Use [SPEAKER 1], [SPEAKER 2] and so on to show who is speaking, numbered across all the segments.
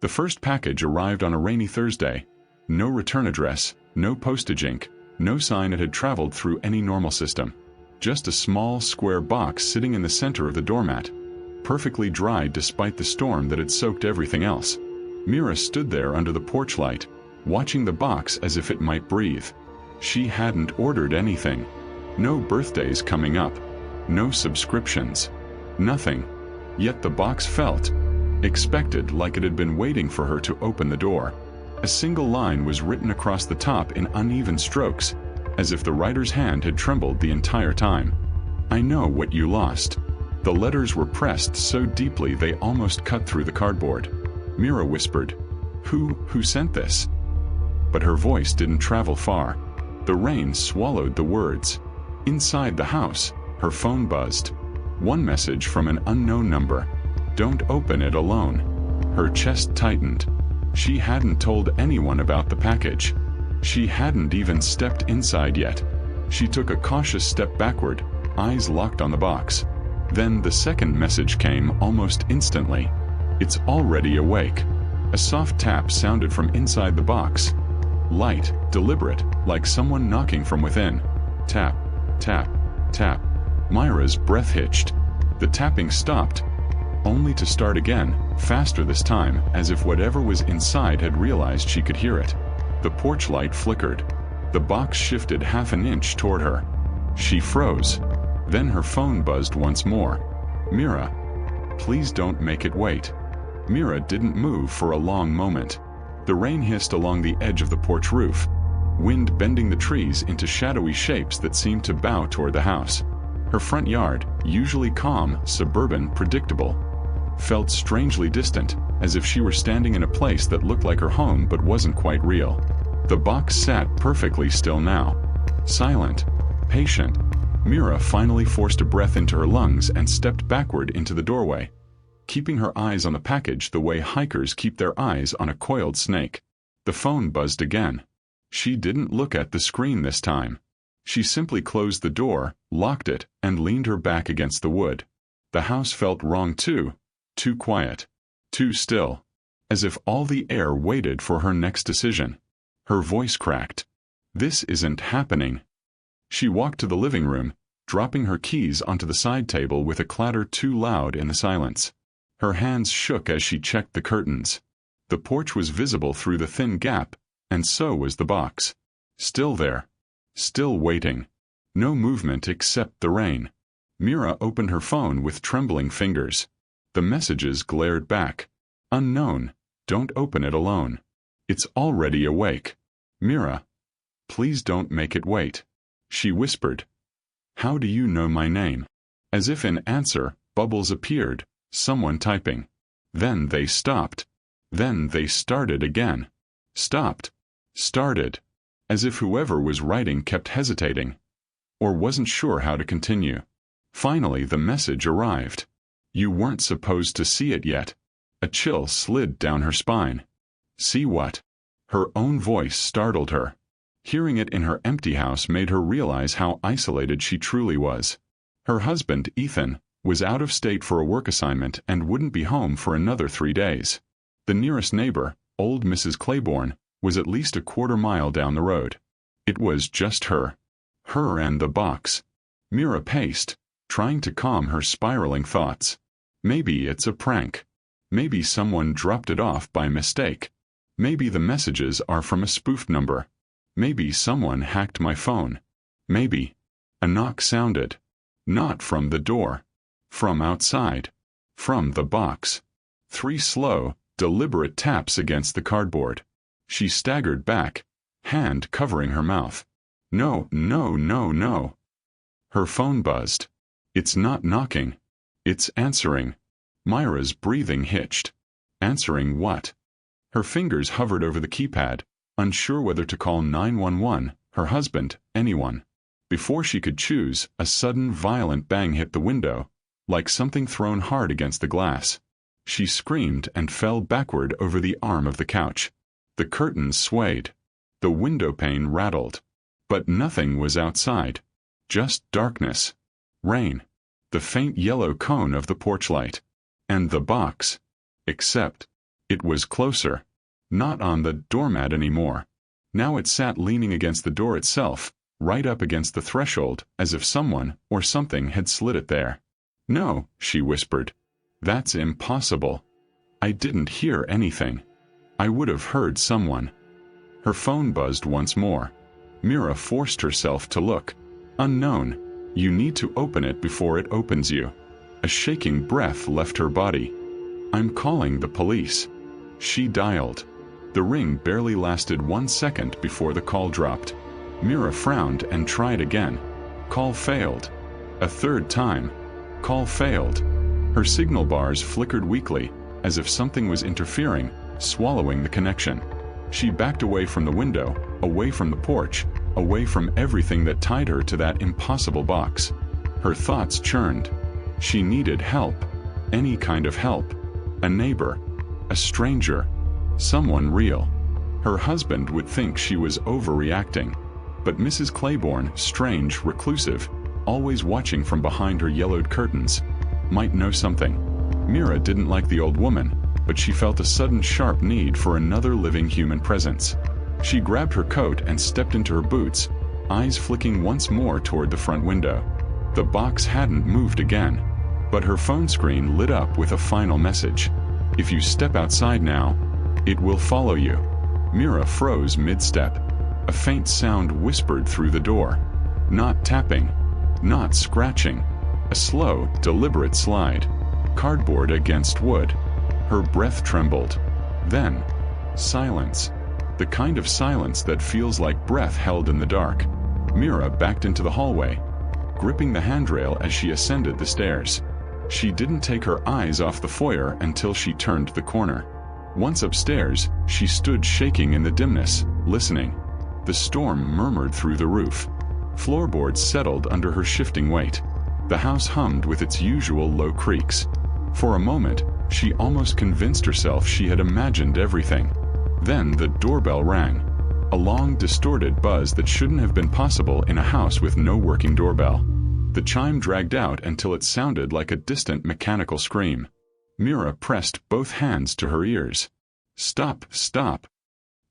[SPEAKER 1] The first package arrived on a rainy Thursday. No return address, no postage ink, no sign it had traveled through any normal system. Just a small, square box sitting in the center of the doormat, perfectly dry despite the storm that had soaked everything else. Mira stood there under the porch light, watching the box as if it might breathe. She hadn't ordered anything. No birthdays coming up. No subscriptions. Nothing. Yet the box felt expected, like it had been waiting for her to open the door. A single line was written across the top in uneven strokes, as if the writer's hand had trembled the entire time. "I know what you lost." The letters were pressed so deeply they almost cut through the cardboard. Mira whispered, Who sent this?" But her voice didn't travel far. The rain swallowed the words. Inside the house, her phone buzzed. One message from an unknown number. "Don't open it alone." Her chest tightened. She hadn't told anyone about the package. She hadn't even stepped inside yet. She took a cautious step backward, eyes locked on the box. Then the second message came almost instantly. "It's already awake." A soft tap sounded from inside the box. Light, deliberate, like someone knocking from within. Tap, tap, tap. Myra's breath hitched. The tapping stopped, only to start again, faster this time, as if whatever was inside had realized she could hear it. The porch light flickered. The box shifted half an inch toward her. She froze. Then her phone buzzed once more. "Mira, please don't make it wait." Mira didn't move for a long moment. The rain hissed along the edge of the porch roof, wind bending the trees into shadowy shapes that seemed to bow toward the house. Her front yard, usually calm, suburban, predictable, felt strangely distant, as if she were standing in a place that looked like her home but wasn't quite real. The box sat perfectly still now. Silent. Patient. Mira finally forced a breath into her lungs and stepped backward into the doorway, keeping her eyes on the package the way hikers keep their eyes on a coiled snake. The phone buzzed again. She didn't look at the screen this time. She simply closed the door, locked it, and leaned her back against the wood. The house felt wrong too. Too quiet. Too still. As if all the air waited for her next decision. Her voice cracked. "This isn't happening." She walked to the living room, dropping her keys onto the side table with a clatter too loud in the silence. Her hands shook as she checked the curtains. The porch was visible through the thin gap, and so was the box. Still there. Still waiting. No movement except the rain. Mira opened her phone with trembling fingers. The messages glared back. "Unknown. Don't open it alone. It's already awake." "Mira, please don't make it wait." She whispered. "How do you know my name?" As if in answer, bubbles appeared, someone typing. Then they stopped. Then they started again. Stopped. Started. As if whoever was writing kept hesitating, or wasn't sure how to continue. Finally the message arrived. You weren't supposed to see it yet. A chill slid down her spine. See what? Her own voice startled her. Hearing it in her empty house made her realize how isolated she truly was. Her husband, Ethan, was out of state for a work assignment and wouldn't be home for another 3 days. The nearest neighbor, old Mrs. Claiborne, was at least a quarter-mile down the road. It was just her. Her and the box. Mira paced, trying to calm her spiraling thoughts. Maybe it's a prank. Maybe someone dropped it off by mistake. Maybe the messages are from a spoofed number. Maybe someone hacked my phone. Maybe. A knock sounded. Not from the door. From outside. From the box. 3 slow, deliberate taps against the cardboard. She staggered back, hand covering her mouth. No, no, no, no. Her phone buzzed. It's not knocking. It's answering. Myra's breathing hitched. Answering what? Her fingers hovered over the keypad, unsure whether to call 911, her husband, anyone. Before she could choose, a sudden violent bang hit the window, like something thrown hard against the glass. She screamed and fell backward over the arm of the couch. The curtains swayed. The window pane rattled. But nothing was outside. Just darkness. Rain. The faint yellow cone of the porch light. And the box. Except, It was closer. Not on the doormat anymore. Now it sat leaning against the door itself, right up against the threshold, as if someone or something had slid it there. "No," she whispered. "That's impossible. I didn't hear anything. I would have heard someone." Her phone buzzed once more. Mira forced herself to look. "Unknown. You need to open it before it opens you." A shaking breath left her body. "I'm calling the police." She dialed. The ring barely lasted 1 second before the call dropped. Mira frowned and tried again. Call failed. A third time. Call failed. Her signal bars flickered weakly, as if something was interfering, swallowing the connection. She backed away from the window, away from the porch, away from everything that tied her to that impossible box. Her thoughts churned. She needed help. Any kind of help. A neighbor. A stranger. Someone real. Her husband would think she was overreacting. But Mrs. Claiborne, strange, reclusive, always watching from behind her yellowed curtains, might know something. Mira didn't like the old woman, but she felt a sudden sharp need for another living human presence. She grabbed her coat and stepped into her boots, eyes flicking once more toward the front window. The box hadn't moved again, but her phone screen lit up with a final message. "If you step outside now, it will follow you." Mira froze mid-step. A faint sound whispered through the door. Not tapping. Not scratching. A slow, deliberate slide. Cardboard against wood. Her breath trembled. Then, silence. The kind of silence that feels like breath held in the dark. Mira backed into the hallway, gripping the handrail as she ascended the stairs. She didn't take her eyes off the foyer until she turned the corner. Once upstairs, she stood shaking in the dimness, listening. The storm murmured through the roof. Floorboards settled under her shifting weight. The house hummed with its usual low creaks. For a moment, she almost convinced herself she had imagined everything. Then the doorbell rang. A long, distorted buzz that shouldn't have been possible in a house with no working doorbell. The chime dragged out until it sounded like a distant mechanical scream. Mira pressed both hands to her ears. "Stop, stop."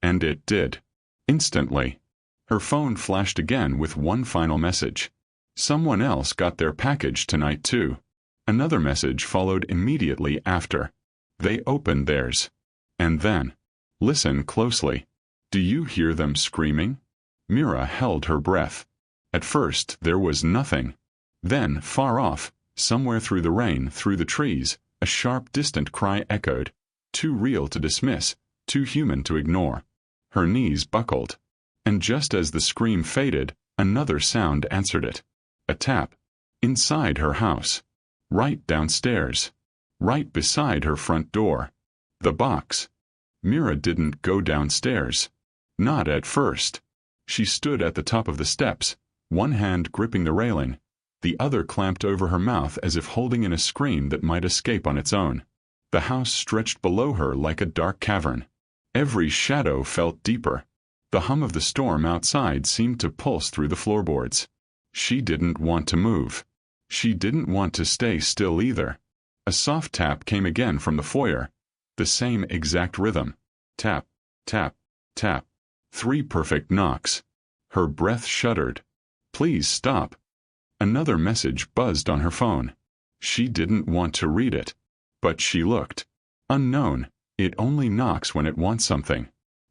[SPEAKER 1] And it did. Instantly. Her phone flashed again with one final message. Someone else got their package tonight too. Another message followed immediately after. They opened theirs. And then, listen closely. Do you hear them screaming? Mira held her breath. At first, there was nothing. Then, far off, somewhere through the rain, through the trees, a sharp, distant cry echoed. Too real to dismiss, too human to ignore. Her knees buckled. And just as the scream faded, another sound answered it. A tap. Inside her house. Right downstairs. Right beside her front door. The box. Mira didn't go downstairs. Not at first. She stood at the top of the steps, one hand gripping the railing, the other clamped over her mouth as if holding in a scream that might escape on its own. The house stretched below her like a dark cavern. Every shadow felt deeper. The hum of the storm outside seemed to pulse through the floorboards. She didn't want to move. She didn't want to stay still either. A soft tap came again from the foyer. The same exact rhythm. Tap, tap, tap. 3 perfect knocks. Her breath shuddered. Please stop. Another message buzzed on her phone. She didn't want to read it. But she looked. Unknown. It only knocks when it wants something.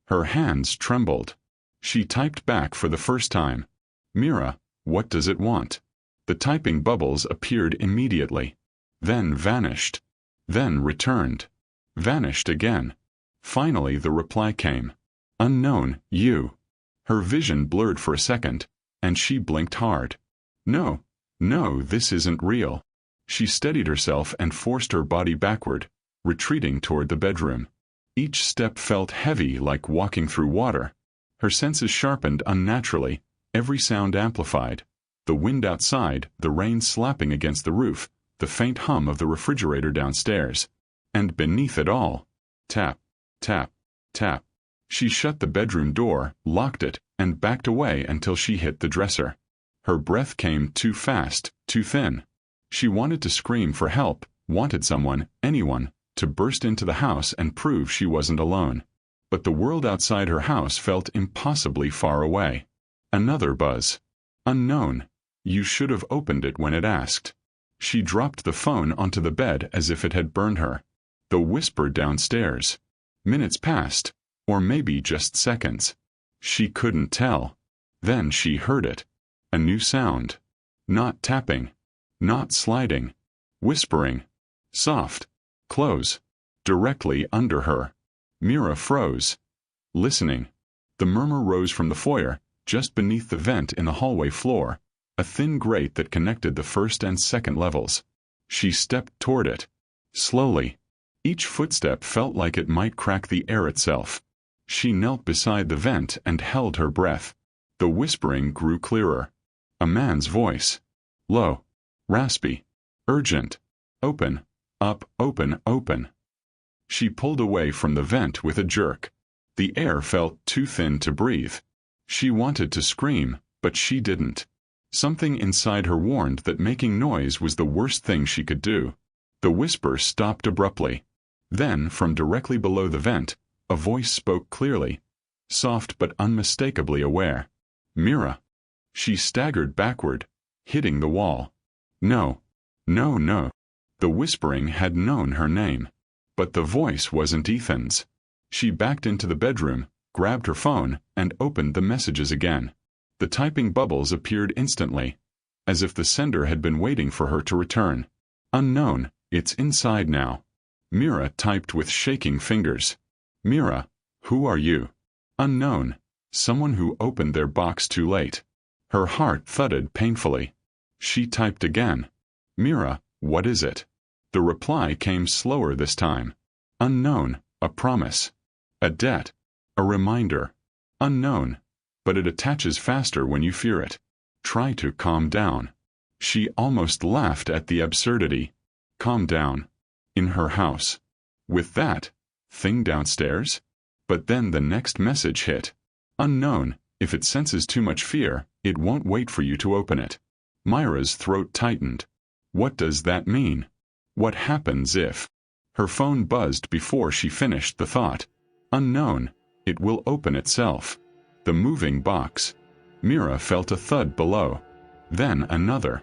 [SPEAKER 1] Her hands trembled. She typed back for the first time. Mira, what does it want? The typing bubbles appeared immediately. Then vanished. Then returned. Vanished again. Finally the reply came. Unknown, you. Her vision blurred for a second, and she blinked hard. No, no, this isn't real. She steadied herself and forced her body backward, retreating toward the bedroom. Each step felt heavy like walking through water. Her senses sharpened unnaturally, every sound amplified. The wind outside, the rain slapping against the roof, the faint hum of the refrigerator downstairs. And beneath it all, tap, tap, tap. She shut the bedroom door, locked it, and backed away until she hit the dresser. Her breath came too fast, too thin. She wanted to scream for help, wanted someone, anyone, to burst into the house and prove she wasn't alone. But the world outside her house felt impossibly far away. Another buzz. Unknown. You should have opened it when it asked. She dropped the phone onto the bed as if it had burned her. The whisper downstairs. Minutes passed, or maybe just seconds. She couldn't tell. Then she heard it. A new sound. Not tapping. Not sliding. Whispering. Soft. Close. Directly under her. Mira froze. Listening. The murmur rose from the foyer, just beneath the vent in the hallway floor, a thin grate that connected the first and second levels. She stepped toward it. Slowly. Each footstep felt like it might crack the air itself. She knelt beside the vent and held her breath. The whispering grew clearer. A man's voice. Low. Raspy. Urgent. Open. Up, open, open. She pulled away from the vent with a jerk. The air felt too thin to breathe. She wanted to scream, but she didn't. Something inside her warned that making noise was the worst thing she could do. The whisper stopped abruptly. Then, from directly below the vent, a voice spoke clearly, soft but unmistakably aware. Mira. She staggered backward, hitting the wall. No. No, no. The whispering had known her name. But the voice wasn't Ethan's. She backed into the bedroom, grabbed her phone, and opened the messages again. The typing bubbles appeared instantly, as if the sender had been waiting for her to return. Unknown, it's inside now. Mira typed with shaking fingers. Mira, who are you? Unknown, someone who opened their box too late. Her heart thudded painfully. She typed again. Mira, what is it? The reply came slower this time. Unknown, a promise. A debt. A reminder. Unknown, but it attaches faster when you fear it. Try to calm down. She almost laughed at the absurdity. Calm down. In her house. With that thing downstairs? But then the next message hit. Unknown, if it senses too much fear, it won't wait for you to open it. Myra's throat tightened. What does that mean? What happens if? Her phone buzzed before she finished the thought. Unknown, it will open itself. The moving box. Mira felt a thud below. Then another.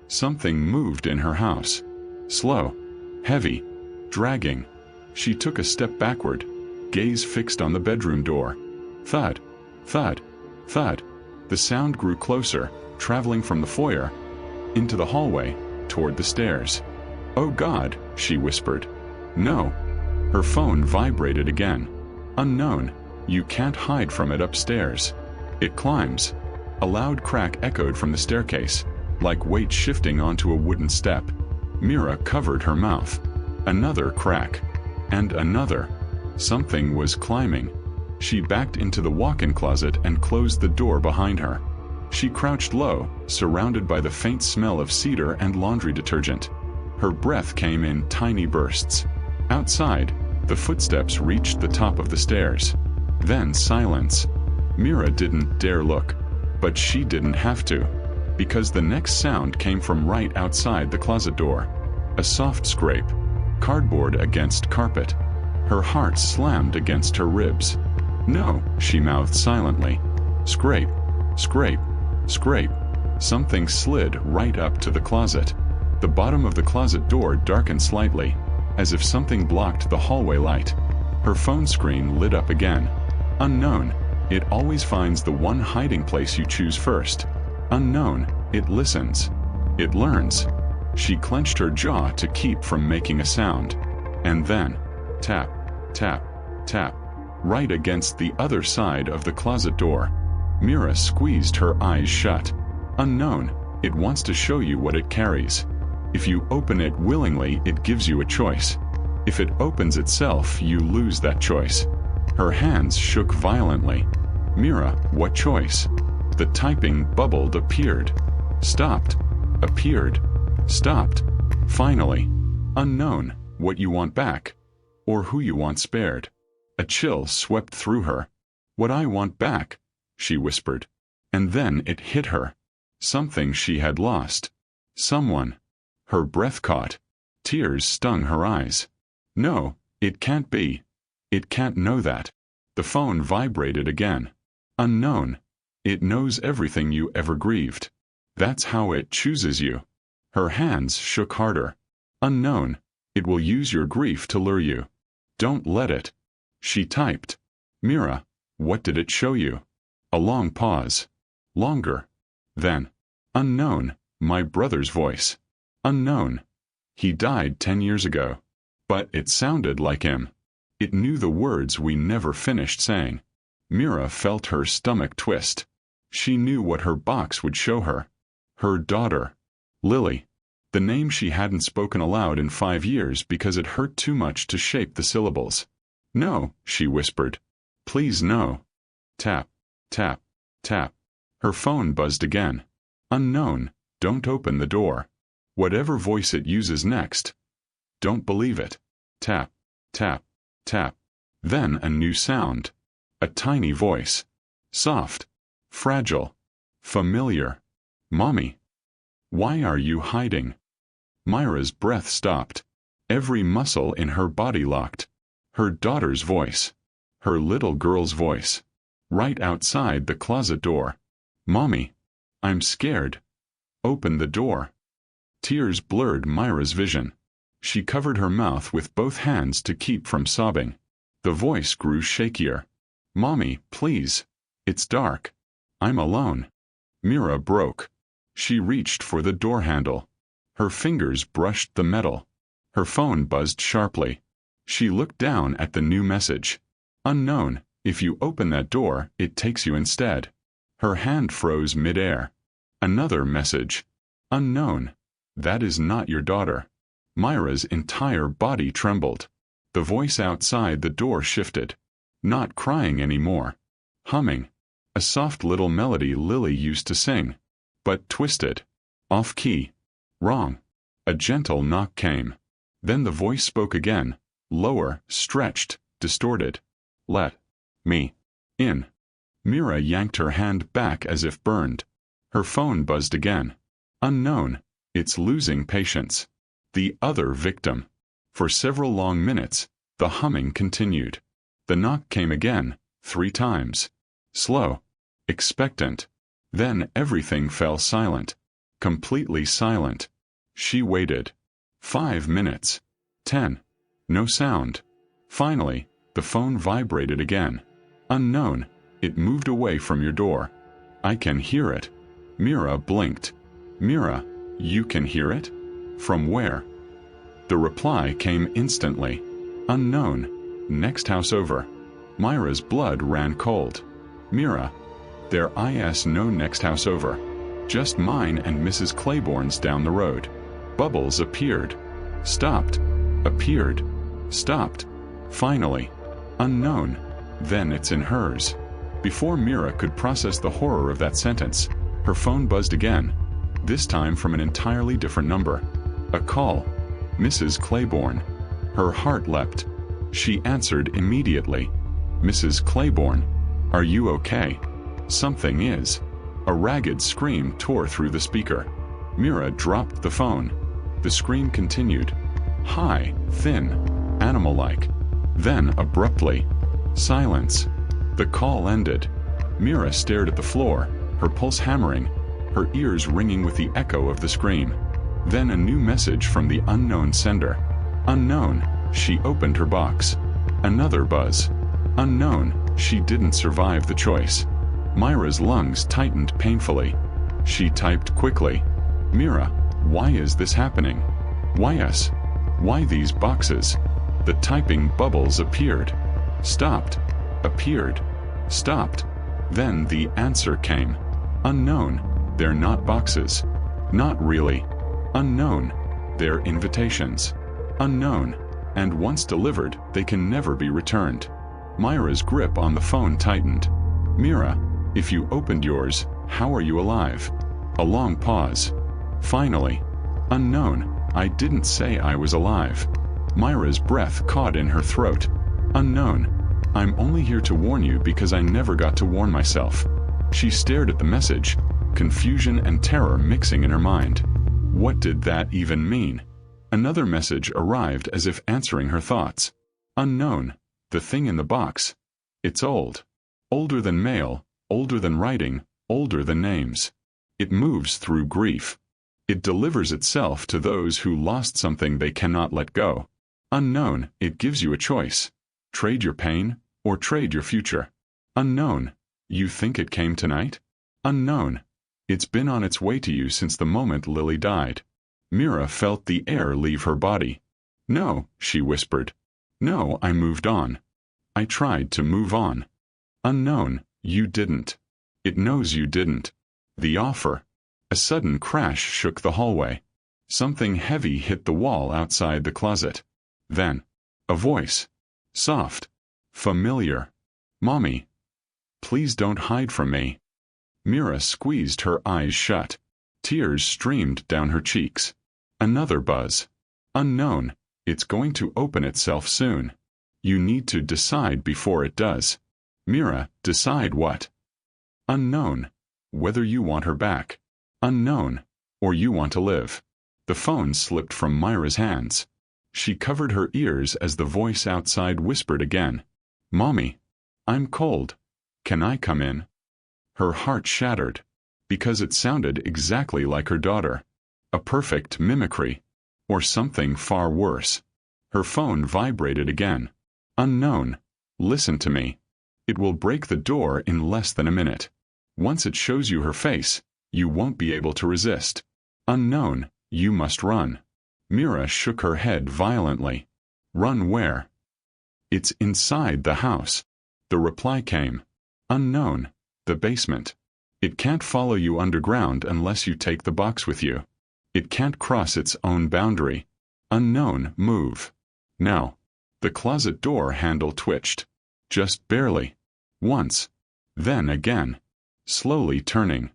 [SPEAKER 1] Something moved in her house. Slow. Heavy. Dragging. She took a step backward, gaze fixed on the bedroom door. Thud. Thud. Thud. The sound grew closer, traveling from the foyer into the hallway, toward the stairs. Oh God, she whispered. No. Her phone vibrated again. Unknown, you can't hide from it upstairs. It climbs. A loud crack echoed from the staircase, like weight shifting onto a wooden step. Mira covered her mouth. Another crack. And another. Something was climbing. She backed into the walk-in closet and closed the door behind her. She crouched low, surrounded by the faint smell of cedar and laundry detergent. Her breath came in tiny bursts. Outside, the footsteps reached the top of the stairs. Then silence. Mira didn't dare look, but she didn't have to, because the next sound came from right outside the closet door. A soft scrape. Cardboard against carpet. Her heart slammed against her ribs. No, she mouthed silently. Scrape. Scrape. Scrape. Something slid right up to the closet. The bottom of the closet door darkened slightly, as if something blocked the hallway light. Her phone screen lit up again. Unknown, it always finds the one hiding place you choose first. Unknown, it listens. It learns. She clenched her jaw to keep from making a sound. And then, tap, tap, tap, right against the other side of the closet door. Mira squeezed her eyes shut. Unknown, it wants to show you what it carries. If you open it willingly, it gives you a choice. If it opens itself, you lose that choice. Her hands shook violently. Mira, what choice? The typing bubbled appeared. Stopped. Appeared. Stopped. Finally. Unknown, what you want back. Or who you want spared. A chill swept through her. What I want back, she whispered. And then it hit her. Something she had lost. Someone. Her breath caught. Tears stung her eyes. No, it can't be. It can't know that. The phone vibrated again. Unknown. It knows everything you ever grieved. That's how it chooses you. Her hands shook harder. Unknown. It will use your grief to lure you. Don't let it. She typed. Mira, what did it show you? A long pause. Longer. Then. Unknown. My brother's voice. Unknown. He died 10 years ago. But it sounded like him. It knew the words we never finished saying. Mira felt her stomach twist. She knew what her box would show her. Her daughter. Lily. The name she hadn't spoken aloud in 5 years because it hurt too much to shape the syllables. No, she whispered. Please no. Tap, tap, tap. Her phone buzzed again. Unknown, don't open the door. Whatever voice it uses next. Don't believe it. Tap, tap, tap. Then a new sound. A tiny voice. Soft. Fragile. Familiar. Mommy. Why are you hiding? Myra's breath stopped. Every muscle in her body locked. Her daughter's voice. Her little girl's voice. Right outside the closet door. Mommy. I'm scared. Open the door. Tears blurred Myra's vision. She covered her mouth with both hands to keep from sobbing. The voice grew shakier. Mommy, please. It's dark. I'm alone. Mira broke. She reached for the door handle. Her fingers brushed the metal. Her phone buzzed sharply. She looked down at the new message. Unknown, if you open that door, it takes you instead. Her hand froze midair. Another message. Unknown. That is not your daughter. Myra's entire body trembled. The voice outside the door shifted. Not crying anymore. Humming. A soft little melody Lily used to sing. But twisted. Off key. Wrong. A gentle knock came. Then the voice spoke again. Lower, stretched, distorted. Let me in. Mira yanked her hand back as if burned. Her phone buzzed again. Unknown. It's losing patience. The other victim. For several long minutes, the humming continued. The knock came again, 3 times. Slow. Expectant. Then everything fell silent. Completely silent. She waited. 5 minutes. 10. No sound. Finally, the phone vibrated again. Unknown. It moved away from your door. I can hear it. Mira blinked. Mira, you can hear it? From where? The reply came instantly. Unknown. Next house over. Myra's blood ran cold. Mira. There is no next house over. Just mine and Mrs. Claiborne's down the road. Bubbles appeared. Stopped. Appeared. Stopped. Finally. Unknown. Then it's in hers. Before Mira could process the horror of that sentence, her phone buzzed again. This time from an entirely different number. A call. Mrs. Claiborne. Her heart leapt. She answered immediately. Mrs. Claiborne. Are you okay? Something is. A ragged scream tore through the speaker. Mira dropped the phone. The scream continued. High, thin, animal-like. Then abruptly. Silence. The call ended. Mira stared at the floor, her pulse hammering, her ears ringing with the echo of the scream. Then a new message from the unknown sender. Unknown. She opened her box. Another buzz. Unknown. She didn't survive the choice. Myra's lungs tightened painfully. She typed quickly. Mira, why is this happening? Why us? Why these boxes? The typing bubbles appeared. Stopped. Appeared. Stopped. Then the answer came. Unknown. They're not boxes. Not really. Unknown. They're invitations. Unknown. And once delivered, they can never be returned. Myra's grip on the phone tightened. Mira, if you opened yours, how are you alive? A long pause. Finally. Unknown. I didn't say I was alive. Myra's breath caught in her throat. Unknown. I'm only here to warn you because I never got to warn myself. She stared at the message, confusion and terror mixing in her mind. What did that even mean? Another message arrived as if answering her thoughts. Unknown. The thing in the box. It's old. Older than mail, older than writing, older than names. It moves through grief. It delivers itself to those who lost something they cannot let go. Unknown. It gives you a choice. Trade your pain, or trade your future. Unknown. You think it came tonight? Unknown. It's been on its way to you since the moment Lily died. Mira felt the air leave her body. No, she whispered. No, I moved on. I tried to move on. Unknown, you didn't. It knows you didn't. The offer. A sudden crash shook the hallway. Something heavy hit the wall outside the closet. Then, a voice. Soft. Familiar. Mommy. Please don't hide from me. Mira squeezed her eyes shut. Tears streamed down her cheeks. Another buzz. Unknown. It's going to open itself soon. You need to decide before it does. Mira, decide what? Unknown. Whether you want her back. Unknown. Or you want to live. The phone slipped from Myra's hands. She covered her ears as the voice outside whispered again. Mommy. I'm cold. Can I come in? Her heart shattered. Because it sounded exactly like her daughter. A perfect mimicry. Or something far worse. Her phone vibrated again. Unknown. Listen to me. It will break the door in less than a minute. Once it shows you her face, you won't be able to resist. Unknown. You must run. Mira shook her head violently. Run where? It's inside the house. The reply came. Unknown. The basement. It can't follow you underground unless you take the box with you. It can't cross its own boundary. Unknown, move. Now. The closet door handle twitched. Just barely. Once. Then again. Slowly turning.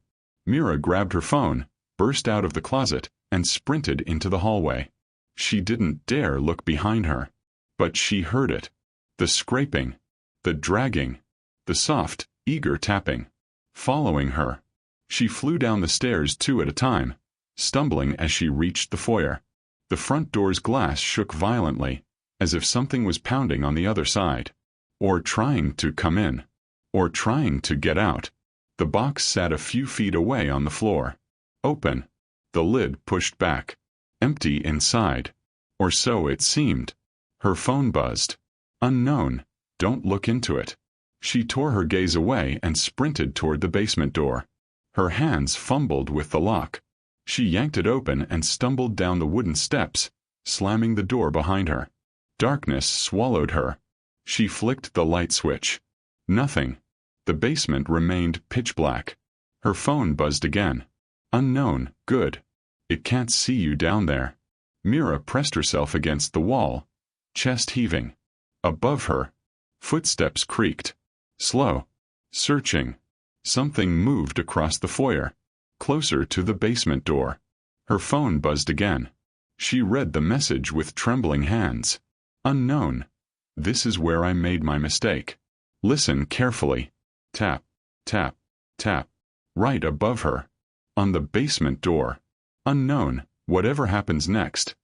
[SPEAKER 1] Mira grabbed her phone, burst out of the closet, and sprinted into the hallway. She didn't dare look behind her. But she heard it. The scraping. The dragging. The soft, eager tapping. Following her. She flew down the stairs 2 at a time, stumbling as she reached the foyer. The front door's glass shook violently, as if something was pounding on the other side. Or trying to come in. Or trying to get out. The box sat a few feet away on the floor. Open. The lid pushed back. Empty inside. Or so it seemed. Her phone buzzed. Unknown. Don't look into it. She tore her gaze away and sprinted toward the basement door. Her hands fumbled with the lock. She yanked it open and stumbled down the wooden steps, slamming the door behind her. Darkness swallowed her. She flicked the light switch. Nothing. The basement remained pitch black. Her phone buzzed again. Unknown, good. It can't see you down there. Mira pressed herself against the wall, chest heaving. Above her, footsteps creaked. Slow. Searching. Something moved across the foyer, closer to the basement door. Her phone buzzed again. She read the message with trembling hands. Unknown. This is where I made my mistake. Listen carefully. Tap, tap, tap. Right above her. On the basement door. Unknown. Whatever happens next.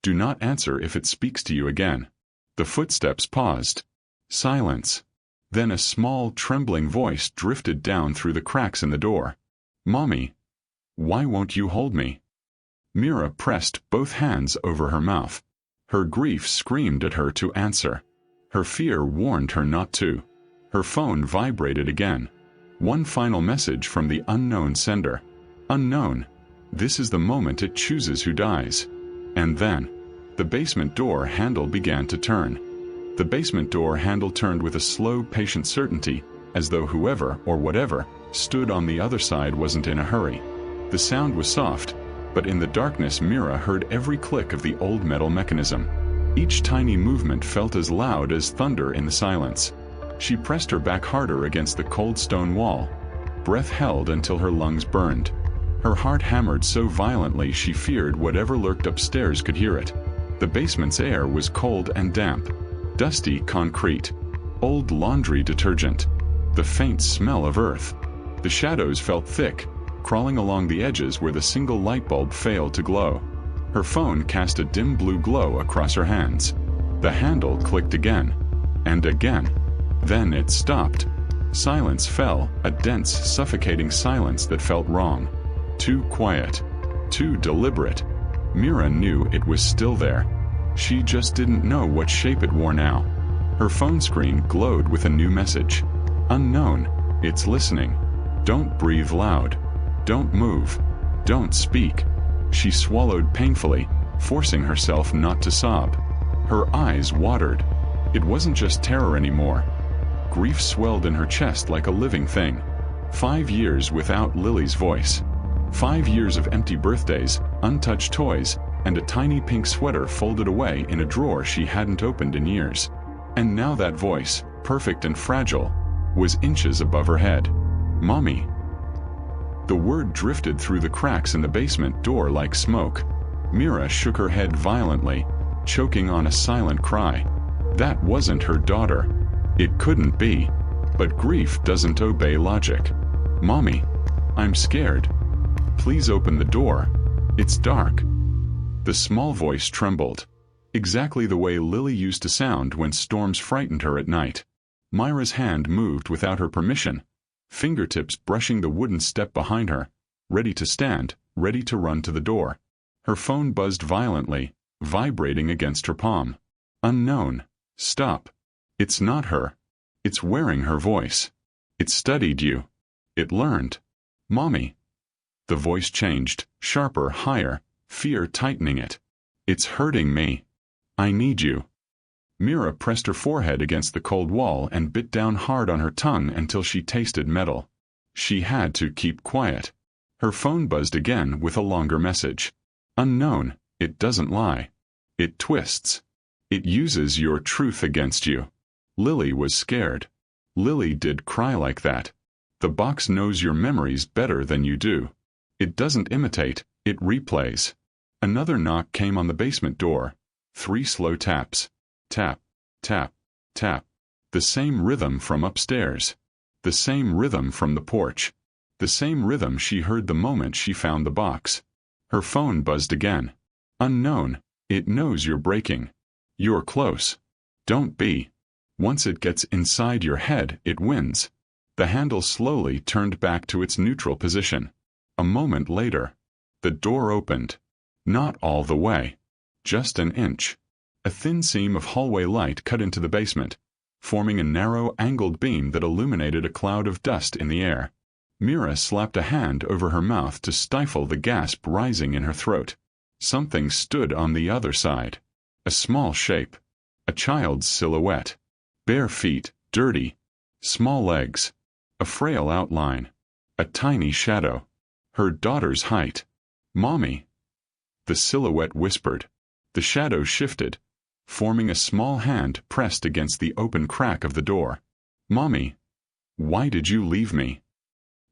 [SPEAKER 1] Do not answer if it speaks to you again. The footsteps paused. Silence. Then a small, trembling voice drifted down through the cracks in the door. Mommy. Why won't you hold me? Mira pressed both hands over her mouth. Her grief screamed at her to answer. Her fear warned her not to. Her phone vibrated again. One final message from the unknown sender. Unknown. This is the moment it chooses who dies. And then, the basement door handle began to turn. The basement door handle turned with a slow, patient certainty, as though whoever or whatever stood on the other side wasn't in a hurry. The sound was soft, but in the darkness Mira heard every click of the old metal mechanism. Each tiny movement felt as loud as thunder in the silence. She pressed her back harder against the cold stone wall. Breath held until her lungs burned. Her heart hammered so violently she feared whatever lurked upstairs could hear it. The basement's air was cold and damp. Dusty concrete. Old laundry detergent. The faint smell of earth. The shadows felt thick, crawling along the edges where the single light bulb failed to glow. Her phone cast a dim blue glow across her hands. The handle clicked again, and again. Then it stopped. Silence fell, a dense, suffocating silence that felt wrong. Too quiet. Too deliberate. Mira knew it was still there. She just didn't know what shape it wore now. Her phone screen glowed with a new message. Unknown. It's listening. Don't breathe loud. Don't move. Don't speak. She swallowed painfully, forcing herself not to sob. Her eyes watered. It wasn't just terror anymore. Grief swelled in her chest like a living thing. 5 years without Lily's voice. 5 years of empty birthdays, untouched toys, and a tiny pink sweater folded away in a drawer she hadn't opened in years. And now that voice, perfect and fragile, was inches above her head. Mommy. The word drifted through the cracks in the basement door like smoke. Mira shook her head violently, choking on a silent cry. That wasn't her daughter. It couldn't be. But grief doesn't obey logic. Mommy. I'm scared. Please open the door. It's dark. The small voice trembled. Exactly the way Lily used to sound when storms frightened her at night. Myra's hand moved without her permission, fingertips brushing the wooden step behind her, ready to stand, ready to run to the door. Her phone buzzed violently, vibrating against her palm. Unknown. Stop. It's not her. It's wearing her voice. It studied you. It learned. Mommy. The voice changed, sharper, higher, fear tightening it. It's hurting me. I need you. Mira pressed her forehead against the cold wall and bit down hard on her tongue until she tasted metal. She had to keep quiet. Her phone buzzed again with a longer message. Unknown. It doesn't lie. It twists. It uses your truth against you. Lily was scared. Lily did cry like that. The box knows your memories better than you do. It doesn't imitate, it replays. Another knock came on the basement door. 3 slow taps. Tap, tap, tap. The same rhythm from upstairs. The same rhythm from the porch. The same rhythm she heard the moment she found the box. Her phone buzzed again. Unknown. It knows you're breaking. You're close. Don't be. Once it gets inside your head, it wins. The handle slowly turned back to its neutral position. A moment later, the door opened. Not all the way. Just an inch. A thin seam of hallway light cut into the basement, forming a narrow, angled beam that illuminated a cloud of dust in the air. Mira slapped a hand over her mouth to stifle the gasp rising in her throat. Something stood on the other side. A small shape. A child's silhouette. Bare feet, dirty. Small legs. A frail outline. A tiny shadow. Her daughter's height. Mommy. The silhouette whispered. The shadow shifted, forming a small hand pressed against the open crack of the door. Mommy. Why did you leave me?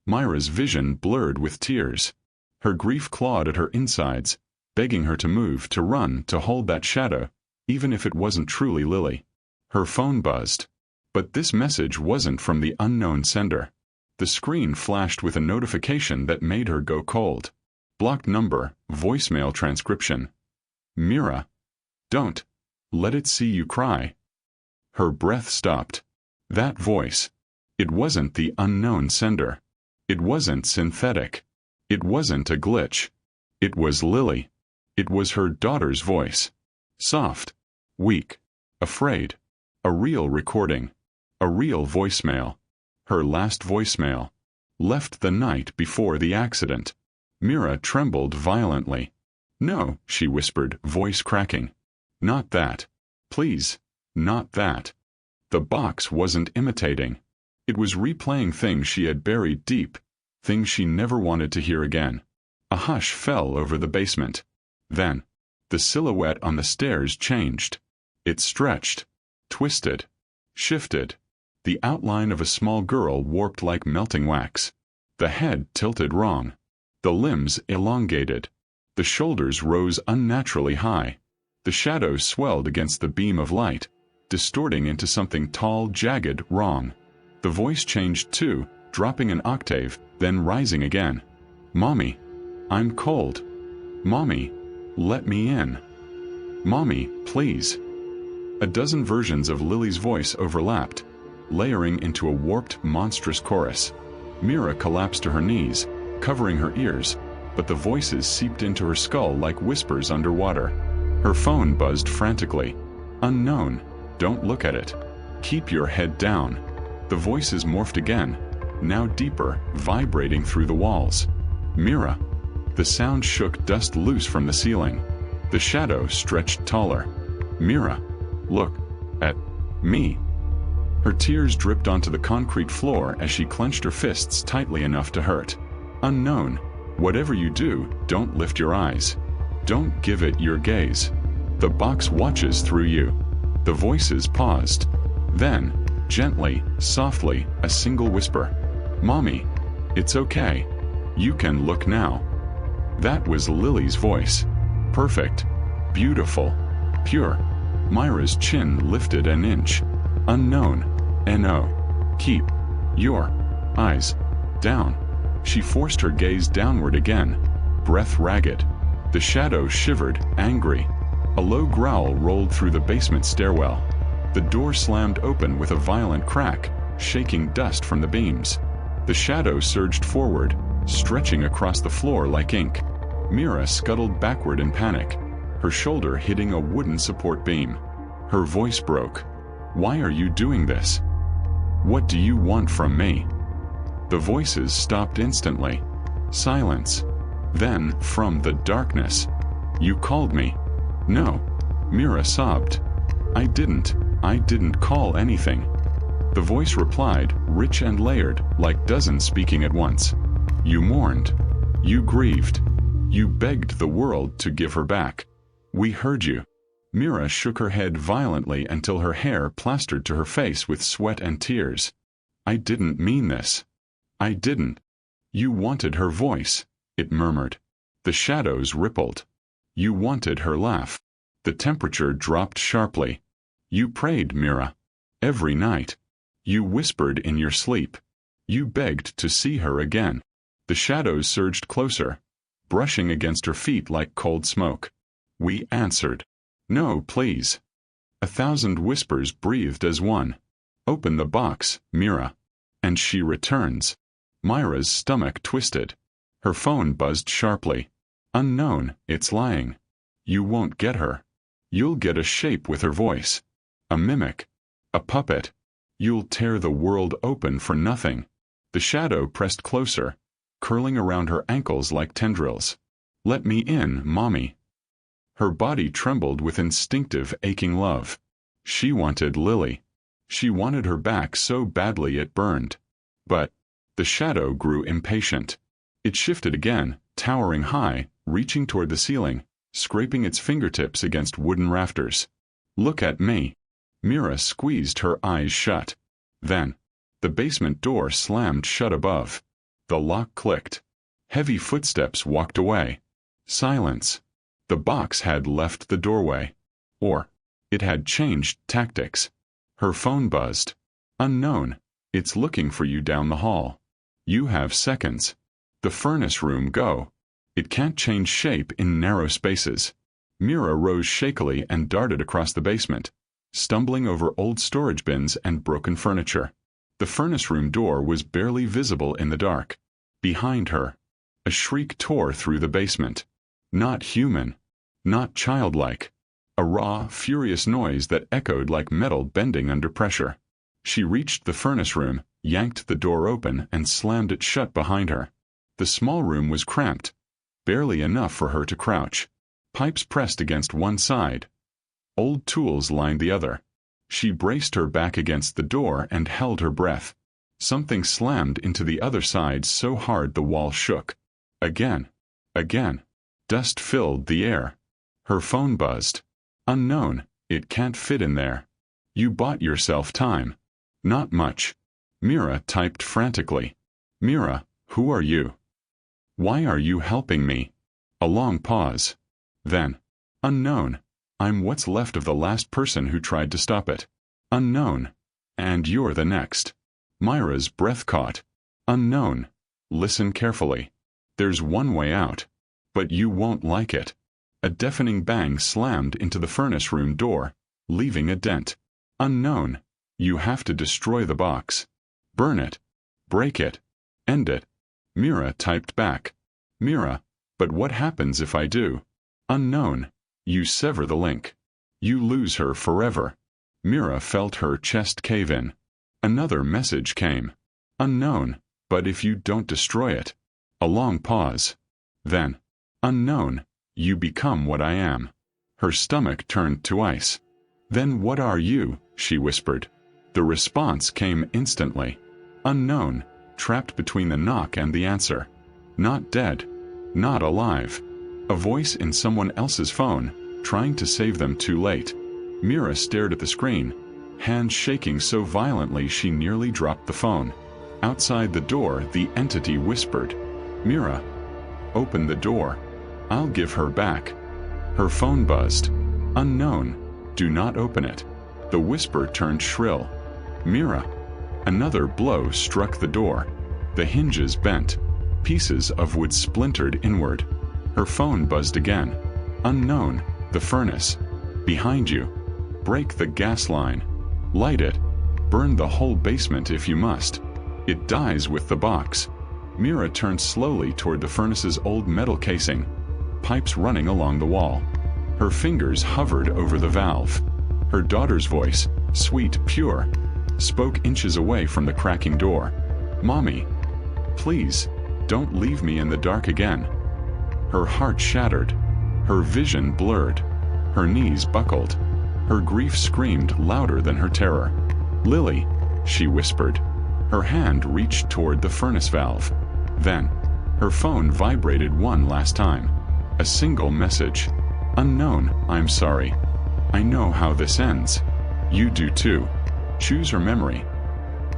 [SPEAKER 1] Myra's vision blurred with tears. Her grief clawed at her insides, begging her to move, to run, to hold that shadow, even if it wasn't truly Lily. Her phone buzzed. But this message wasn't from the unknown sender. The screen flashed with a notification that made her go cold. Blocked number, voicemail transcription. Mira. Don't. Let it see you cry. Her breath stopped. That voice. It wasn't the unknown sender. It wasn't synthetic. It wasn't a glitch. It was Lily. It was her daughter's voice. Soft. Weak. Afraid. A real recording. A real voicemail. Her last voicemail. Left the night before the accident. Mira trembled violently. No, she whispered, voice cracking. Not that. Please. Not that. The box wasn't imitating. It was replaying things she had buried deep, things she never wanted to hear again. A hush fell over the basement. Then, the silhouette on the stairs changed. It stretched, twisted, shifted. The outline of a small girl warped like melting wax. The head tilted wrong. The limbs elongated. The shoulders rose unnaturally high. The shadows swelled against the beam of light, distorting into something tall, jagged, wrong. The voice changed too, dropping an octave, then rising again. Mommy. I'm cold. Mommy. Let me in. Mommy, please. A dozen versions of Lily's voice overlapped, layering into a warped, monstrous chorus. Mira collapsed to her knees, covering her ears, but the voices seeped into her skull like whispers underwater. Her phone buzzed frantically. Unknown, don't look at it. Keep your head down. The voices morphed again, now deeper, vibrating through the walls. Mira. The sound shook dust loose from the ceiling. The shadow stretched taller. Mira. Look. At. Me. Her tears dripped onto the concrete floor as she clenched her fists tightly enough to hurt. Unknown. Whatever you do, don't lift your eyes. Don't give it your gaze. The box watches through you. The voices paused. Then, gently, softly, a single whisper. Mommy. It's okay. You can look now. That was Lily's voice. Perfect. Beautiful. Pure. Myra's chin lifted an inch. Unknown. N.O. Keep your eyes down. She forced her gaze downward again, breath ragged. The shadow shivered, angry. A low growl rolled through the basement stairwell. The door slammed open with a violent crack, shaking dust from the beams. The shadow surged forward, stretching across the floor like ink. Mira scuttled backward in panic, her shoulder hitting a wooden support beam. Her voice broke. Why are you doing this? What do you want from me? The voices stopped instantly. Silence. Then, from the darkness, you called me. No. Mira sobbed. I didn't call anything. The voice replied, rich and layered, like dozens speaking at once. You mourned. You grieved. You begged the world to give her back. We heard you. Mira shook her head violently until her hair plastered to her face with sweat and tears. I didn't mean this. I didn't. You wanted her voice, it murmured. The shadows rippled. You wanted her laugh. The temperature dropped sharply. You prayed, Mira. Every night. You whispered in your sleep. You begged to see her again. The shadows surged closer, brushing against her feet like cold smoke. We answered. No, please. 1,000 whispers breathed as one. Open the box, Mira. And she returns. Myra's stomach twisted. Her phone buzzed sharply. Unknown, it's lying. You won't get her. You'll get a shape with her voice. A mimic. A puppet. You'll tear the world open for nothing. The shadow pressed closer, curling around her ankles like tendrils. Let me in, Mommy. Her body trembled with instinctive, aching love. She wanted Lily. She wanted her back so badly it burned. But the shadow grew impatient. It shifted again, towering high, reaching toward the ceiling, scraping its fingertips against wooden rafters. Look at me. Mira squeezed her eyes shut. Then, the basement door slammed shut above. The lock clicked. Heavy footsteps walked away. Silence. The box had left the doorway. Or, it had changed tactics. Her phone buzzed. Unknown. It's looking for you down the hall. You have seconds. The furnace room, go. It can't change shape in narrow spaces. Mira rose shakily and darted across the basement, stumbling over old storage bins and broken furniture. The furnace room door was barely visible in the dark. Behind her, a shriek tore through the basement. Not human. Not childlike. A raw, furious noise that echoed like metal bending under pressure. She reached the furnace room, yanked the door open, and slammed it shut behind her. The small room was cramped, barely enough for her to crouch. Pipes pressed against one side. Old tools lined the other. She braced her back against the door and held her breath. Something slammed into the other side so hard the wall shook. Again. Again. Dust filled the air. Her phone buzzed. Unknown, it can't fit in there. You bought yourself time. Not much. Mira typed frantically. Mira, who are you? Why are you helping me? A long pause. Then, unknown. I'm what's left of the last person who tried to stop it. Unknown. And you're the next. Myra's breath caught. Unknown. Listen carefully. There's one way out. But you won't like it. A deafening bang slammed into the furnace room door, leaving a dent. Unknown. You have to destroy the box. Burn it. Break it. End it. Mira typed back. Mira, but what happens if I do? Unknown. You sever the link. You lose her forever. Mira felt her chest cave in. Another message came. Unknown, but if you don't destroy it. A long pause. Then, unknown, you become what I am. Her stomach turned to ice. Then what are you? She whispered. The response came instantly. Unknown, trapped between the knock and the answer. Not dead. Not alive. A voice in someone else's phone, trying to save them too late. Mira stared at the screen, hands shaking so violently she nearly dropped the phone. Outside the door, the entity whispered, Mira, open the door. I'll give her back. Her phone buzzed. Unknown, do not open it. The whisper turned shrill. Mira. Another blow struck the door. The hinges bent. Pieces of wood splintered inward. Her phone buzzed again. Unknown, the furnace. Behind you. Break the gas line. Light it. Burn the whole basement if you must. It dies with the box. Mira turned slowly toward the furnace's old metal casing, pipes running along the wall. Her fingers hovered over the valve. Her daughter's voice, sweet, pure, spoke inches away from the cracking door. Mommy, please, don't leave me in the dark again. Her heart shattered. Her vision blurred. Her knees buckled. Her grief screamed louder than her terror. Lily, she whispered. Her hand reached toward the furnace valve. Then, her phone vibrated one last time. A single message. Unknown, I'm sorry. I know how this ends. You do too. Choose her memory.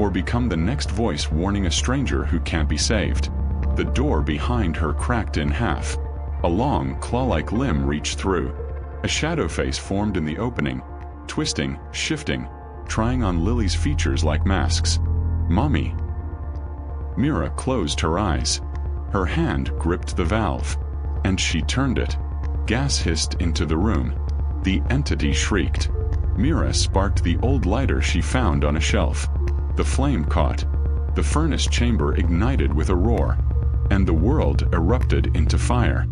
[SPEAKER 1] Or become the next voice warning a stranger who can't be saved. The door behind her cracked in half. A long, claw-like limb reached through. A shadow face formed in the opening, twisting, shifting, trying on Lily's features like masks. Mommy. Mira closed her eyes. Her hand gripped the valve, and she turned it. Gas hissed into the room. The entity shrieked. Mira sparked the old lighter she found on a shelf. The flame caught. The furnace chamber ignited with a roar, and the world erupted into fire.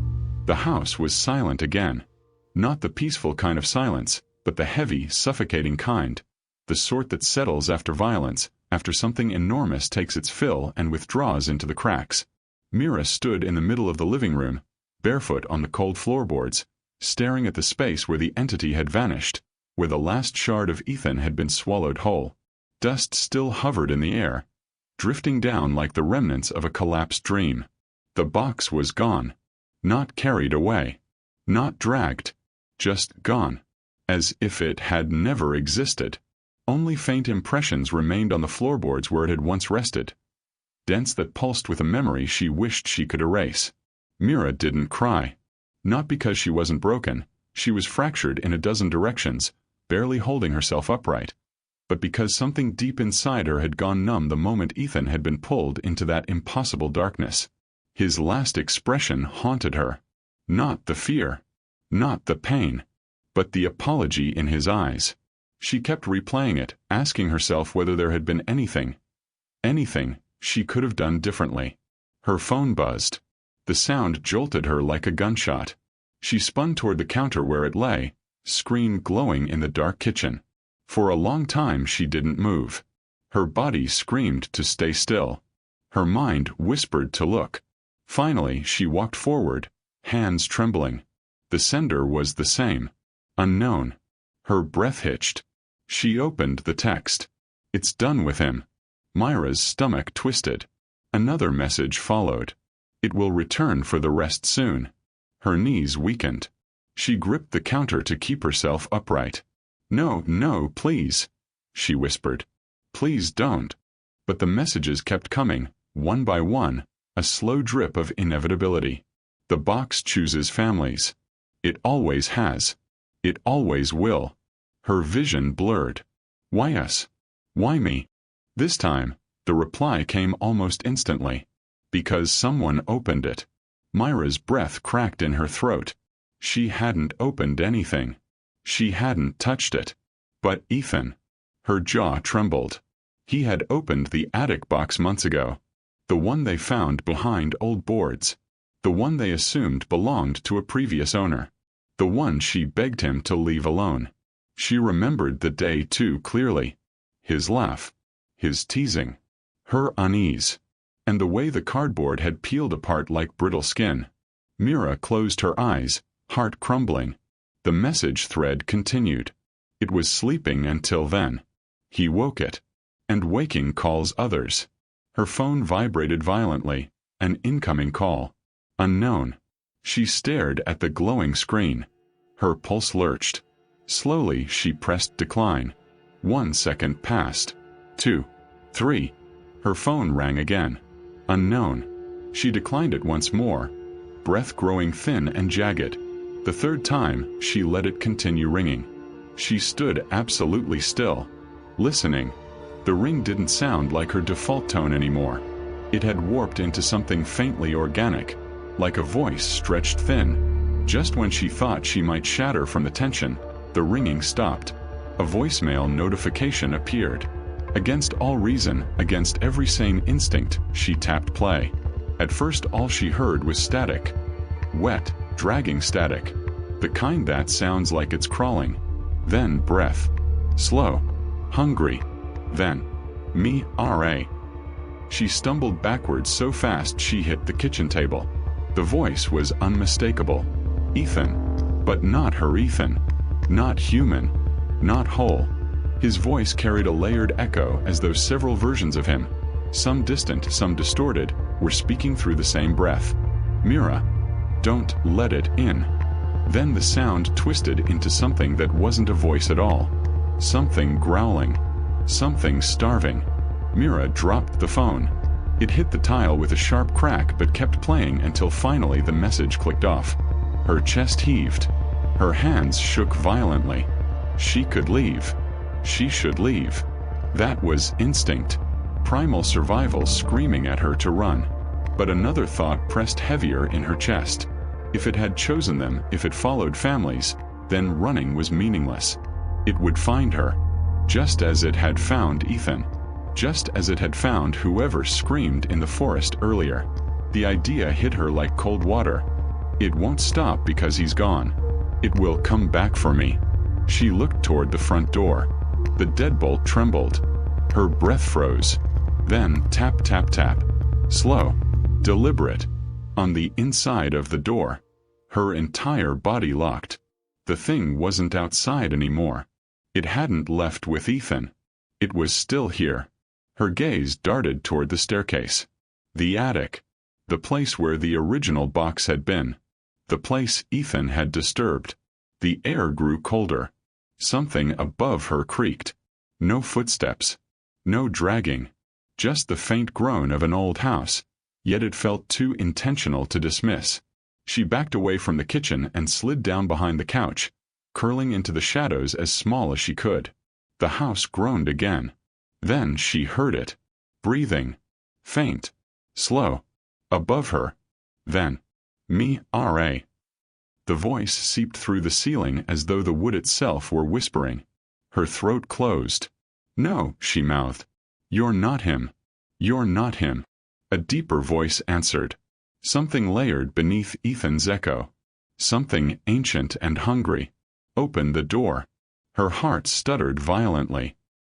[SPEAKER 1] The house was silent again. Not the peaceful kind of silence, but the heavy, suffocating kind. The sort that settles after violence, after something enormous takes its fill and withdraws into the cracks. Mira stood in the middle of the living room, barefoot on the cold floorboards, staring at the space where the entity had vanished, where the last shard of Ethan had been swallowed whole. Dust still hovered in the air, drifting down like the remnants of a collapsed dream. The box was gone. Not carried away. Not dragged. Just gone. As if it had never existed. Only faint impressions remained on the floorboards where it had once rested. Dents that pulsed with a memory she wished she could erase. Mira didn't cry. Not because she wasn't broken. She was fractured in a dozen directions, barely holding herself upright. But because something deep inside her had gone numb the moment Ethan had been pulled into that impossible darkness. His last expression haunted her. Not the fear. Not the pain. But the apology in his eyes. She kept replaying it, asking herself whether there had been anything she could have done differently. Her phone buzzed. The sound jolted her like a gunshot. She spun toward the counter where it lay, screen glowing in the dark kitchen. For a long time she didn't move. Her body screamed to stay still. Her mind whispered to look. Finally she walked forward, hands trembling. The sender was the same. Unknown. Her breath hitched. She opened the text. It's done with him. Myra's stomach twisted. Another message followed. It will return for the rest soon. Her knees weakened. She gripped the counter to keep herself upright. No, no, please, she whispered. Please don't. But the messages kept coming, one by one, a slow drip of inevitability. The box chooses families. It always has. It always will. Her vision blurred. Why us? Why me? This time, the reply came almost instantly. Because someone opened it. Myra's breath cracked in her throat. She hadn't opened anything. She hadn't touched it. But Ethan. Her jaw trembled. He had opened the attic box months ago. The one they found behind old boards. The one they assumed belonged to a previous owner. The one she begged him to leave alone. She remembered the day too clearly. His laugh. His teasing. Her unease. And the way the cardboard had peeled apart like brittle skin. Mira closed her eyes, heart crumbling. The message thread continued. It was sleeping until then. He woke it. And waking calls others. Her phone vibrated violently. An incoming call. Unknown. She stared at the glowing screen. Her pulse lurched. Slowly she pressed decline. 1 second passed. 2. 3. Her phone rang again. Unknown. She declined it once more. Breath growing thin and jagged. The third time, she let it continue ringing. She stood absolutely still. Listening. The ring didn't sound like her default tone anymore. It had warped into something faintly organic, like a voice stretched thin. Just when she thought she might shatter from the tension, the ringing stopped. A voicemail notification appeared. Against all reason, against every sane instinct, she tapped play. At first all she heard was static. Wet, dragging static. The kind that sounds like it's crawling. Then breath. Slow. Hungry. Then. Me, R.A. She stumbled backwards so fast she hit the kitchen table. The voice was unmistakable. Ethan. But not her Ethan. Not human. Not whole. His voice carried a layered echo as though several versions of him, some distant, some distorted, were speaking through the same breath. Mira. Don't let it in. Then the sound twisted into something that wasn't a voice at all. Something growling. Something starving. Mira dropped the phone. It hit the tile with a sharp crack but kept playing until finally the message clicked off. Her chest heaved. Her hands shook violently. She could leave. She should leave. That was instinct. Primal survival screaming at her to run. But another thought pressed heavier in her chest. If it had chosen them, if it followed families, then running was meaningless. It would find her. Just as it had found Ethan. Just as it had found whoever screamed in the forest earlier. The idea hit her like cold water. It won't stop because he's gone. It will come back for me. She looked toward the front door. The deadbolt trembled. Her breath froze. Then tap tap tap. Slow. Deliberate. On the inside of the door. Her entire body locked. The thing wasn't outside anymore. It hadn't left with Ethan. It was still here. Her gaze darted toward the staircase. The attic. The place where the original box had been. The place Ethan had disturbed. The air grew colder. Something above her creaked. No footsteps. No dragging. Just the faint groan of an old house. Yet it felt too intentional to dismiss. She backed away from the kitchen and slid down behind the couch, curling into the shadows as small as she could. The house groaned again. Then she heard it. Breathing. Faint. Slow. Above her. Then. Me, R.A. The voice seeped through the ceiling as though the wood itself were whispering. Her throat closed. No, she mouthed. You're not him. You're not him. A deeper voice answered. Something layered beneath Ethan's echo. Something ancient and hungry. Open the door. Her heart stuttered violently.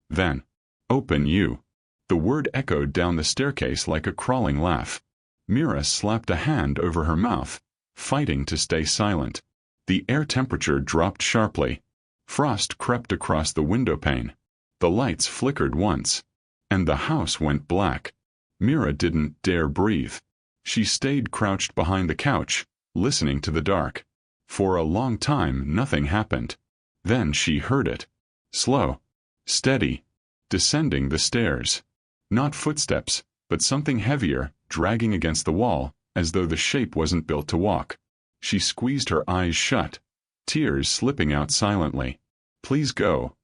[SPEAKER 1] Then. Open you. The word echoed down the staircase like a crawling laugh. Mira slapped a hand over her mouth, fighting to stay silent. The air temperature dropped sharply. Frost crept across the windowpane. The lights flickered once. And the house went black. Mira didn't dare breathe. She stayed crouched behind the couch, listening to the dark. For a long time nothing happened. Then she heard it. Slow. Steady. Descending the stairs. Not footsteps, but something heavier, dragging against the wall, as though the shape wasn't built to walk. She squeezed her eyes shut, tears slipping out silently. Please go.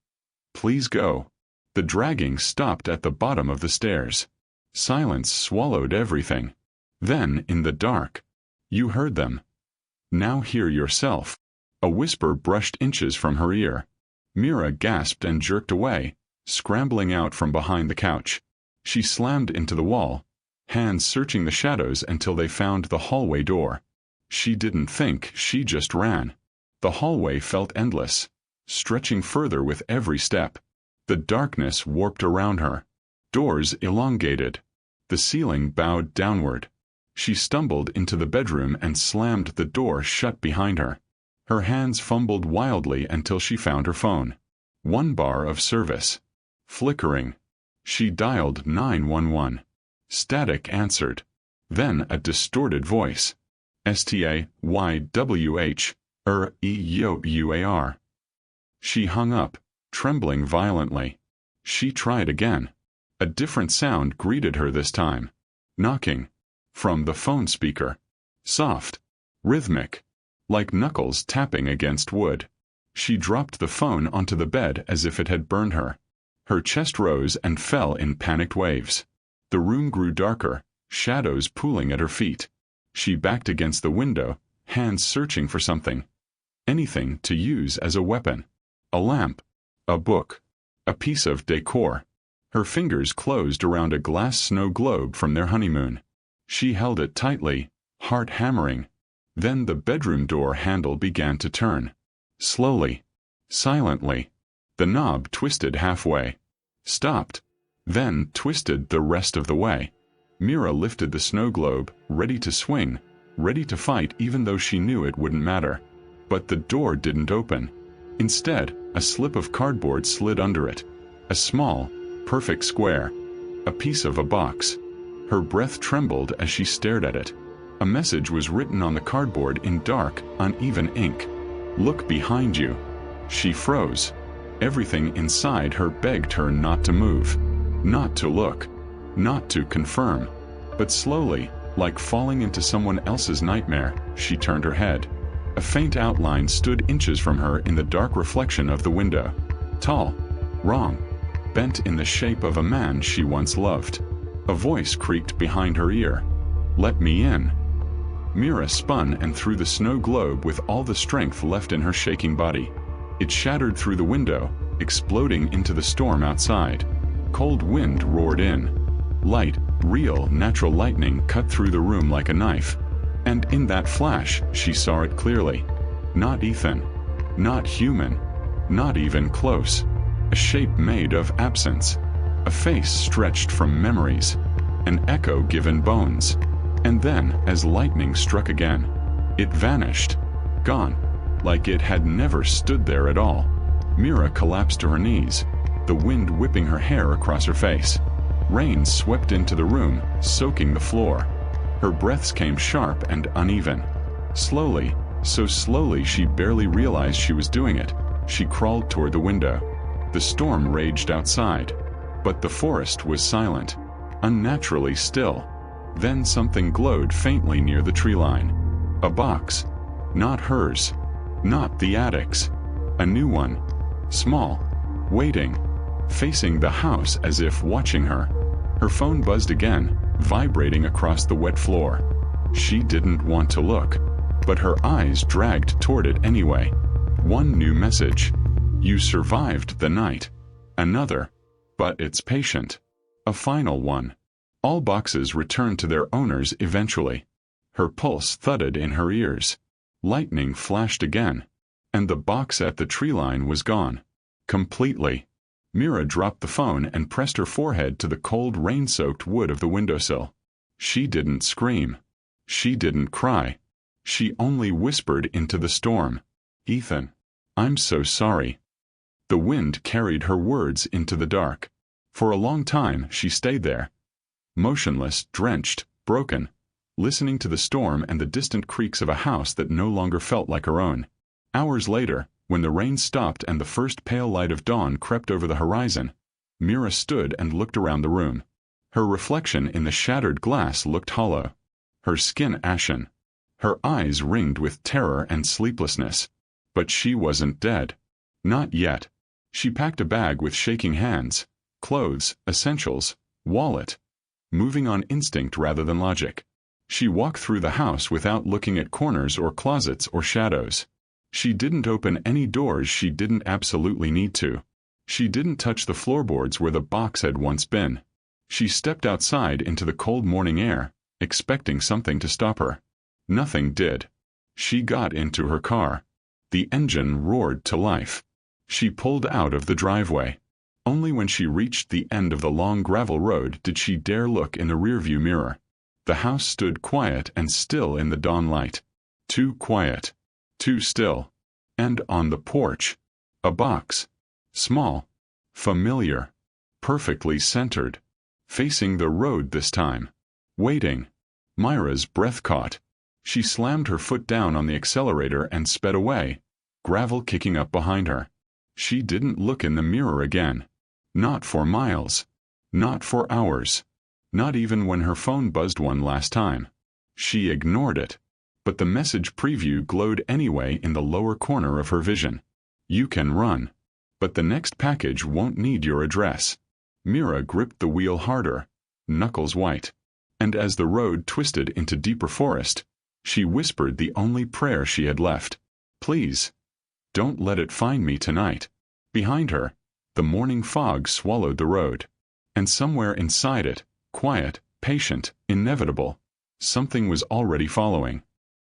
[SPEAKER 1] Please go. The dragging stopped at the bottom of the stairs. Silence swallowed everything. Then, in the dark, you heard them. Now hear yourself. A whisper brushed inches from her ear. Mira gasped and jerked away, scrambling out from behind the couch. She slammed into the wall, hands searching the shadows until they found the hallway door. She didn't think, she just ran. The hallway felt endless, stretching further with every step. The darkness warped around her. Doors elongated. The ceiling bowed downward. She stumbled into the bedroom and slammed the door shut behind her. Her hands fumbled wildly until she found her phone. One bar of service. Flickering. She dialed 911. Static answered. Then a distorted voice. STAYWH, EUAR. She hung up, trembling violently. She tried again. A different sound greeted her this time. Knocking. From the phone speaker. Soft. Rhythmic. Like knuckles tapping against wood. She dropped the phone onto the bed as if it had burned her. Her chest rose and fell in panicked waves. The room grew darker, shadows pooling at her feet. She backed against the window, hands searching for something. Anything to use as a weapon. A lamp. A book. A piece of decor. Her fingers closed around a glass snow globe from their honeymoon. She held it tightly, heart hammering. Then the bedroom door handle began to turn. Slowly. Silently. The knob twisted halfway. Stopped. Then twisted the rest of the way. Mira lifted the snow globe, ready to swing, ready to fight even though she knew it wouldn't matter. But the door didn't open. Instead, a slip of cardboard slid under it. A small, perfect square. A piece of a box. Her breath trembled as she stared at it. A message was written on the cardboard in dark, uneven ink. Look behind you. She froze. Everything inside her begged her not to move. Not to look. Not to confirm. But slowly, like falling into someone else's nightmare, she turned her head. A faint outline stood inches from her in the dark reflection of the window. Tall. Wrong. Bent in the shape of a man she once loved. A voice creaked behind her ear. Let me in. Mira spun and threw the snow globe with all the strength left in her shaking body. It shattered through the window, exploding into the storm outside. Cold wind roared in. Light, real, natural lightning cut through the room like a knife. And in that flash, she saw it clearly. Not Ethan. Not human. Not even close. A shape made of absence. A face stretched from memories. An echo given bones. And then, as lightning struck again, it vanished. Gone. Like it had never stood there at all. Mira collapsed to her knees, the wind whipping her hair across her face. Rain swept into the room, soaking the floor. Her breaths came sharp and uneven. Slowly, so slowly she barely realized she was doing it, she crawled toward the window. The storm raged outside. But the forest was silent, unnaturally still. Then something glowed faintly near the tree line. A box. Not hers. Not the attic's. A new one. Small. Waiting. Facing the house as if watching her. Her phone buzzed again, vibrating across the wet floor. She didn't want to look, but her eyes dragged toward it anyway. One new message. You survived the night. Another. But it's patient. A final one. All boxes returned to their owners eventually. Her pulse thudded in her ears. Lightning flashed again. And the box at the tree line was gone. Completely. Mira dropped the phone and pressed her forehead to the cold rain-soaked wood of the windowsill. She didn't scream. She didn't cry. She only whispered into the storm. Ethan. I'm so sorry. The wind carried her words into the dark. For a long time she stayed there. Motionless, drenched, broken, listening to the storm and the distant creaks of a house that no longer felt like her own. Hours later, when the rain stopped and the first pale light of dawn crept over the horizon, Mira stood and looked around the room. Her reflection in the shattered glass looked hollow. Her skin ashen. Her eyes ringed with terror and sleeplessness. But she wasn't dead. Not yet. She packed a bag with shaking hands, clothes, essentials, wallet, moving on instinct rather than logic. She walked through the house without looking at corners or closets or shadows. She didn't open any doors she didn't absolutely need to. She didn't touch the floorboards where the box had once been. She stepped outside into the cold morning air, expecting something to stop her. Nothing did. She got into her car. The engine roared to life. She pulled out of the driveway. Only when she reached the end of the long gravel road did she dare look in the rearview mirror. The house stood quiet and still in the dawn light. Too quiet. Too still. And on the porch, a box. Small. Familiar. Perfectly centered. Facing the road this time. Waiting. Myra's breath caught. She slammed her foot down on the accelerator and sped away, gravel kicking up behind her. She didn't look in the mirror again. Not for miles. Not for hours. Not even when her phone buzzed one last time. She ignored it. But the message preview glowed anyway in the lower corner of her vision. You can run. But the next package won't need your address. Mira gripped the wheel harder, knuckles white. And as the road twisted into deeper forest, she whispered the only prayer she had left. Please. Don't let it find me tonight. Behind her, the morning fog swallowed the road. And somewhere inside it, quiet, patient, inevitable, something was already following.